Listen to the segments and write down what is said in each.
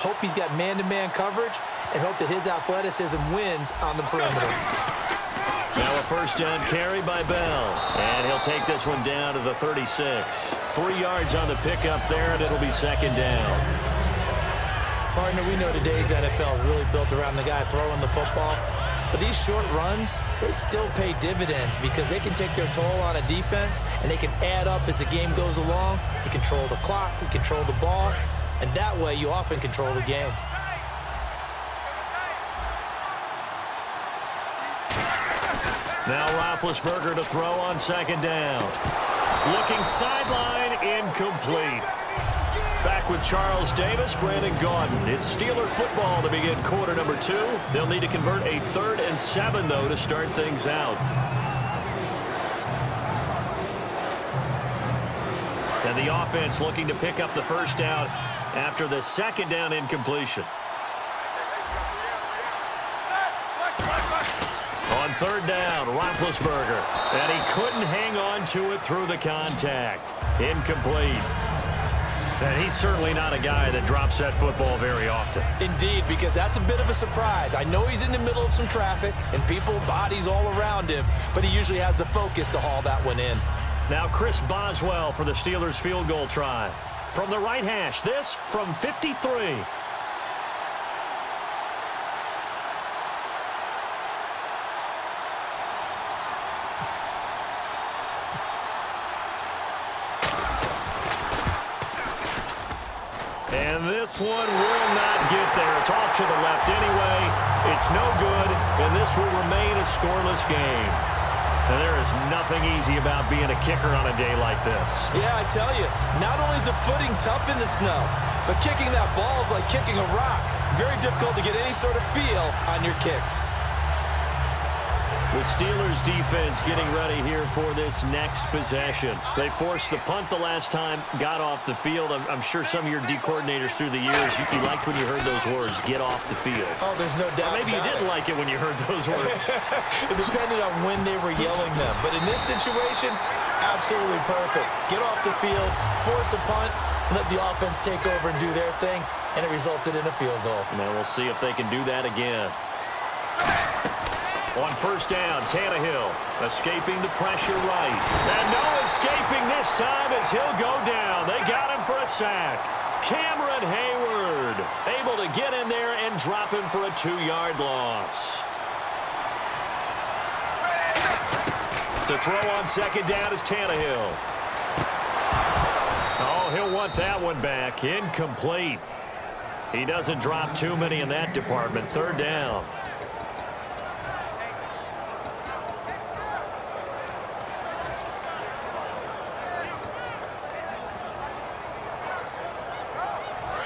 hope he's got man-to-man coverage, and hope that his athleticism wins on the perimeter. Now a first down carry by Bell. And he'll take this one down to the 36. 3 yards on the pickup there, and it'll be second down. Partner, we know today's NFL is really built around the guy throwing the football. But these short runs, they still pay dividends because they can take their toll on a defense, and they can add up as the game goes along. You control the clock, you control the ball, and that way you often control the game. Now Roethlisberger to throw on second down. Looking sideline, incomplete. Back with Charles Davis, Brandon Gaudin. It's Steeler football to begin quarter number 2. They'll need to convert a 3rd and 7, though, to start things out. And the offense looking to pick up the first down after the second down incompletion. On 3rd down, Roethlisberger. And he couldn't hang on to it through the contact. Incomplete. And he's certainly not a guy that drops that football very often. Indeed, because that's a bit of a surprise. I know he's in the middle of some traffic and people, bodies all around him, but he usually has the focus to haul that one in. Now Chris Boswell for the Steelers field goal try. From the right hash, this from 53. And this one will not get there. It's off to the left anyway. It's no good, and this will remain a scoreless game. And there is nothing easy about being a kicker on a day like this. Yeah, I tell you, not only is the footing tough in the snow, but kicking that ball is like kicking a rock. Very difficult to get any sort of feel on your kicks. The Steelers defense getting ready here for this next possession. They forced the punt the last time, got off the field. I'm sure some of your D coordinators through the years, you liked when you heard those words, get off the field. Oh, there's no doubt. Or maybe you didn't like it when you heard those words. It depended on when they were yelling them. But in this situation, absolutely perfect. Get off the field, force a punt, let the offense take over and do their thing, and it resulted in a field goal. Now we'll see if they can do that again. On first down, Tannehill escaping the pressure right. And no escaping this time as he'll go down. They got him for a sack. Cameron Hayward able to get in there and drop him for a 2-yard loss. To throw on second down is Tannehill. Oh, he'll want that one back. Incomplete. He doesn't drop too many in that department. 3rd down.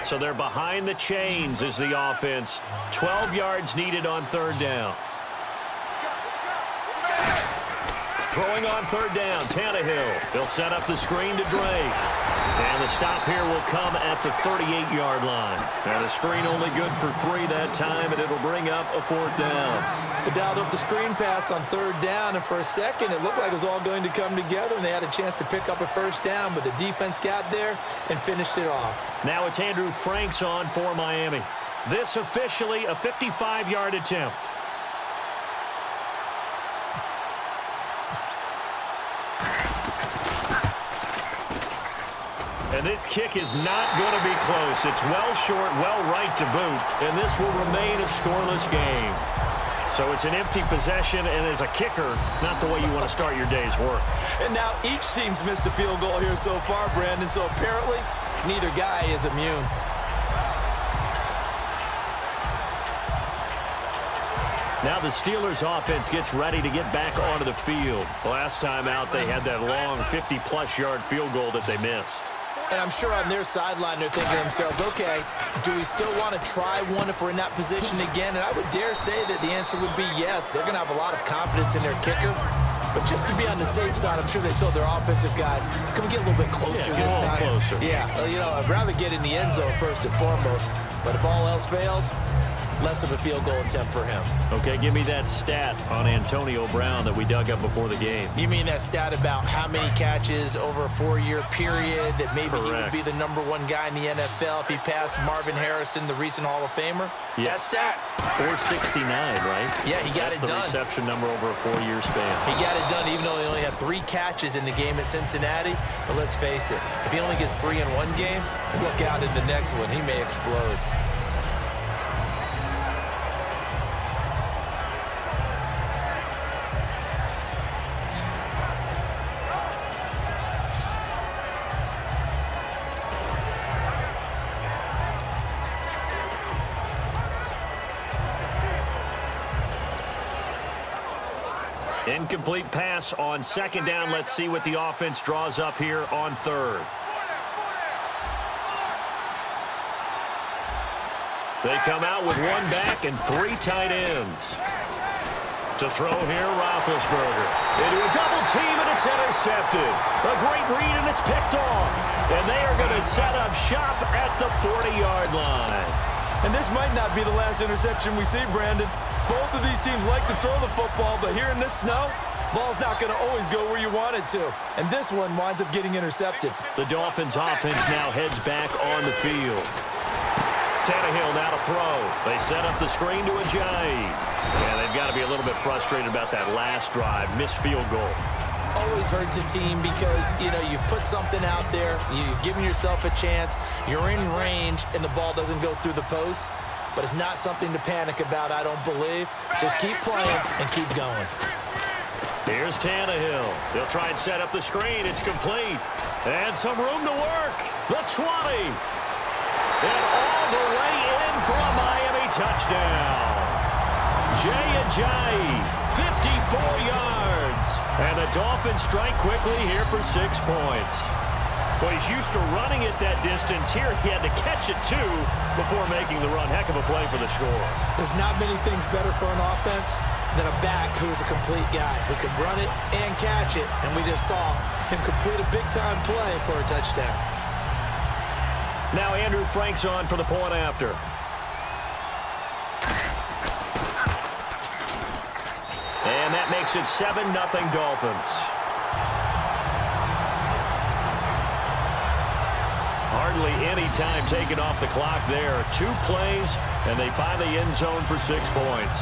So they're behind the chains as the offense. 12 yards needed on 3rd down. Throwing on 3rd down, Tannehill. They'll set up the screen to Drake. And the stop here will come at the 38-yard line. Now the screen only good for 3 that time, and it'll bring up a 4th down. They dialed up the screen pass on 3rd down, and for a second it looked like it was all going to come together, and they had a chance to pick up a first down, but the defense got there and finished it off. Now it's Andrew Franks on for Miami. This officially a 55-yard attempt. And this kick is not going to be close. It's well short, well right to boot, and this will remain a scoreless game. So it's an empty possession, and as a kicker, not the way you want to start your day's work. And now each team's missed a field goal here so far, Brandon, so apparently neither guy is immune. Now the Steelers offense gets ready to get back onto the field. Last time out, they had that long 50-plus yard field goal that they missed. And I'm sure on their sideline they're thinking to themselves, okay, do we still want to try one if we're in that position again? And I would dare say that the answer would be yes. They're going to have a lot of confidence in their kicker. But just to be on the safe side, I'm sure they told their offensive guys, can we get a little bit closer this time? Closer. Yeah, you know, I'd rather get in the end zone first and foremost. But if all else fails, less of a field goal attempt for him. Okay, give me that stat on Antonio Brown that we dug up before the game. You mean that stat about how many catches over a 4-year period, that maybe he would be the #1 guy in the NFL if he passed Marvin Harrison, the recent Hall of Famer? Yeah. That stat? 469, right? Yeah, he got it done. That's the reception number over a 4-year span. He got it done even though he only had 3 catches in the game at Cincinnati. But let's face it, if he only gets 3 in one game, look out in the next one. He may explode. Incomplete pass on second down. Let's see what the offense draws up here on third. They come out with 1 back and 3 tight ends. To throw here, Roethlisberger. Into a double team, and it's intercepted. A great read, and it's picked off. And they are going to set up shop at the 40-yard line. And this might not be the last interception we see, Brandon. Both of these teams like to throw the football, but here in this snow, ball's not going to always go where you want it to. And this one winds up getting intercepted. The Dolphins offense now heads back on the field. Tannehill now to throw. They set up the screen to Ajayi. And they've got to be a little bit frustrated about that last drive. Missed field goal. Always hurts a team because, you know, you've put something out there. You've given yourself a chance. You're in range, and the ball doesn't go through the posts. But it's not something to panic about, I don't believe. Just keep playing and keep going. Here's Tannehill. He'll try and set up the screen. It's complete. And some room to work. The 20. And all the way in for a Miami touchdown. Jay Ajayi, 54 yards. And the Dolphins strike quickly here for 6 points. Well, he's used to running it that distance. Here he had to catch it, too, before making the run. Heck of a play for the score. There's not many things better for an offense than a back who's a complete guy who can run it and catch it. And we just saw him complete a big-time play for a touchdown. Now Andrew Frank's on for the point after. And that makes it 7-0 Dolphins. Hardly any time taken off the clock there. 2 plays, and they find the end zone for 6 points.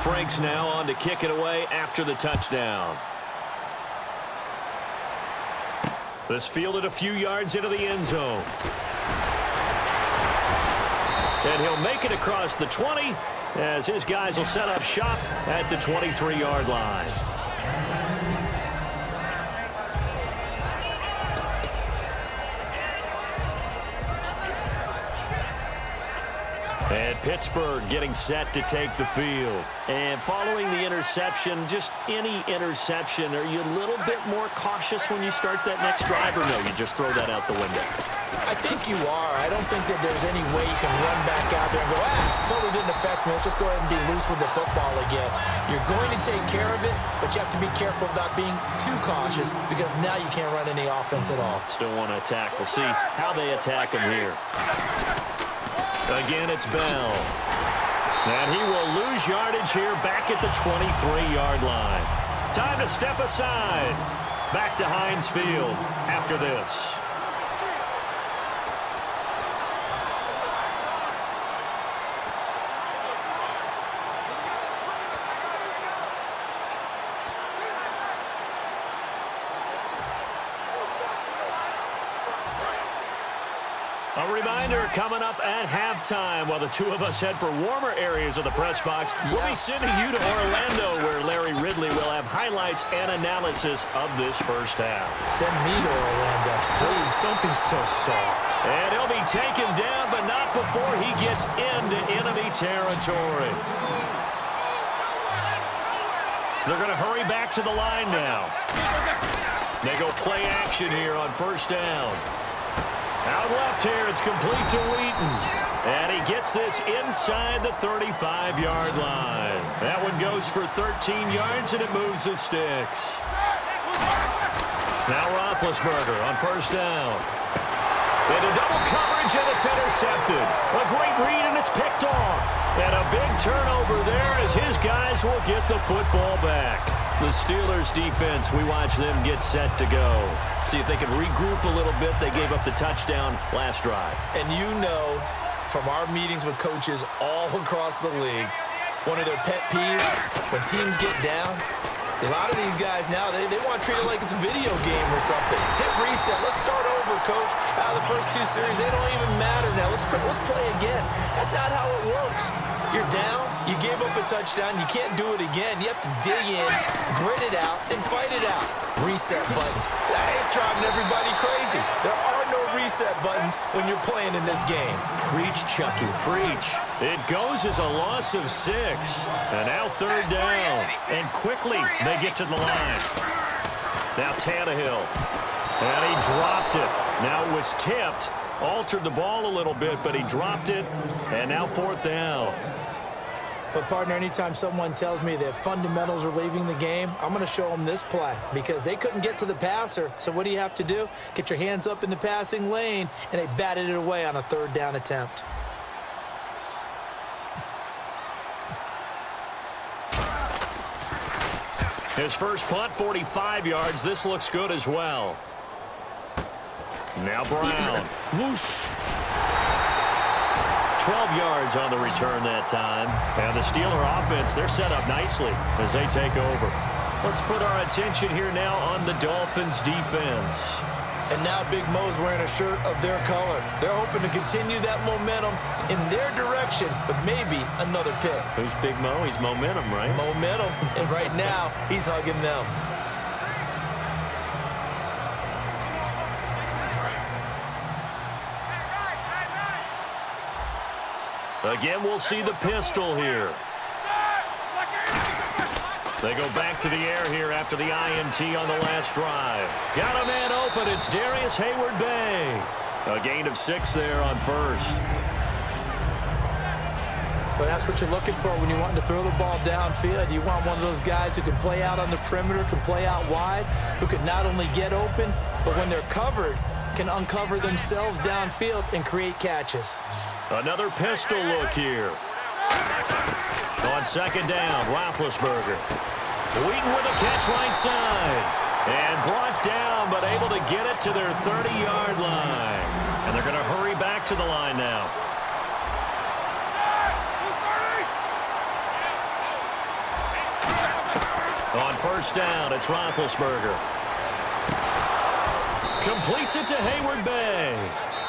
Frank's now on to kick it away after the touchdown. This fielded a few yards into the end zone. And he'll make it across the 20 as his guys will set up shop at the 23-yard line. And Pittsburgh getting set to take the field. And following the interception, just any interception, are you a little bit more cautious when you start that next drive, or no, you just throw that out the window? I think you are. I don't think that there's any way you can run back out there and go, totally didn't affect me. Let's just go ahead and be loose with the football again. You're going to take care of it, but you have to be careful about being too cautious because now you can't run any offense at all. Still want to attack. We'll see how they attack him here. Again, it's Bell. And he will lose yardage here back at the 23-yard line. Time to step aside. Back to Heinz Field after this. A reminder coming up at halftime while the two of us head for warmer areas of the press box. Yes. We'll be sending you to Orlando where Larry Ridley will have highlights and analysis of this first half. Send me to Orlando, please. Don't be so soft. And he'll be taken down, but not before he gets into enemy territory. They're going to hurry back to the line now. They go play action here on first down. Out left here, it's complete to Wheaton. And he gets this inside the 35-yard line. That one goes for 13 yards, and it moves the sticks. Now Roethlisberger on first down. Into double coverage, and it's intercepted. A great read, and it's picked off. And a big turnover there as his guys will get the football back. The Steelers' defense, we watch them get set to go. See if they can regroup a little bit. They gave up the touchdown last drive. And you know from our meetings with coaches all across the league, one of their pet peeves, when teams get down, a lot of these guys now, they want to treat it like it's a video game or something. Hit reset. Let's start over, coach. Out of the first two series, they don't even matter now. Let's play again. That's not how it works. You're down. You gave up a touchdown. You can't do it again. You have to dig in, grit it out, and fight it out. Reset buttons. It's driving everybody crazy. There are no reset buttons when you're playing in this game. Preach, Chucky, preach. It goes as a loss of 6. And now third down. And quickly they get to the line. Now Tannehill. And he dropped it. Now it was tipped. Altered the ball a little bit, but he dropped it. And now fourth down. But, partner, anytime someone tells me that fundamentals are leaving the game, I'm going to show them this play because they couldn't get to the passer. So what do you have to do? Get your hands up in the passing lane, and they batted it away on a third down attempt. His first punt, 45 yards. This looks good as well. Now Brown. Whoosh. 12 yards on the return that time. And the Steeler offense, they're set up nicely as they take over. Let's put our attention here now on the Dolphins' defense. And now Big Mo's wearing a shirt of their color. They're hoping to continue that momentum in their direction with maybe another pick. Who's Big Mo? He's momentum, right? Momentum. And right now, he's hugging them. Again, we'll see the pistol here. They go back to the air here after the INT on the last drive. Got a man open. It's Darius Hayward-Bay. A gain of 6 there on first. Well, that's what you're looking for when you want to throw the ball downfield. You want one of those guys who can play out on the perimeter, can play out wide, who can not only get open, but when they're covered, can uncover themselves downfield and create catches. Another pistol look here. On second down, Roethlisberger. Wheaton with a catch right side. And brought down, but able to get it to their 30-yard line. And they're going to hurry back to the line now. On first down, it's Roethlisberger. Completes it to Hayward-Bay.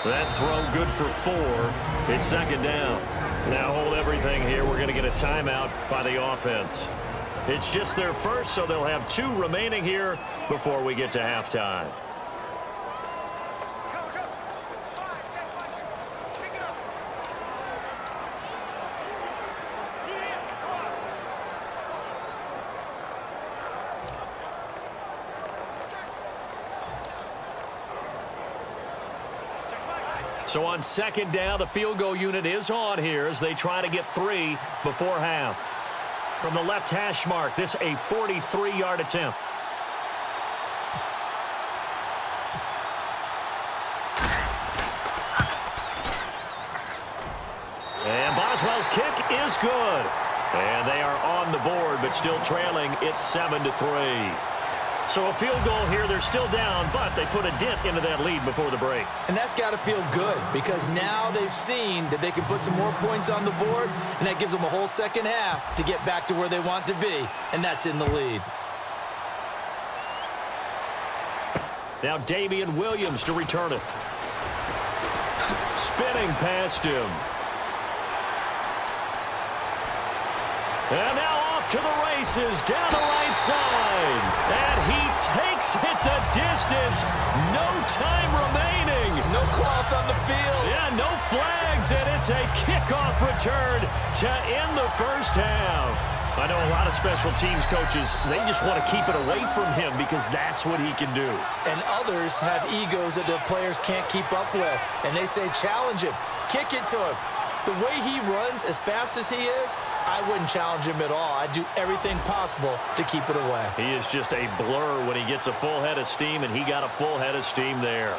That throw good for 4. It's second down. Now hold everything here. We're going to get a timeout by the offense. It's just their first, so they'll have 2 remaining here before we get to halftime. So on second down, the field goal unit is on here as they try to get 3 before half. From the left hash mark, this a 43-yard attempt. And Boswell's kick is good. And they are on the board, but still trailing. It's 7-3. So a field goal here, they're still down, but they put a dent into that lead before the break. And that's got to feel good because now they've seen that they can put some more points on the board, and that gives them a whole second half to get back to where they want to be, and that's in the lead. Now Damian Williams to return it. Spinning past him. And now off to the races, down the right side. And he takes it the distance. No time remaining. No cloth on the field. Yeah, no flags, and it's a kickoff return to end the first half. I know a lot of special teams coaches, they just want to keep it away from him because that's what he can do. And others have egos that their players can't keep up with. And they say, challenge him, kick it to him. The way he runs as fast as he is, I wouldn't challenge him at all. I'd do everything possible to keep it away. He is just a blur when he gets a full head of steam, and he got a full head of steam there.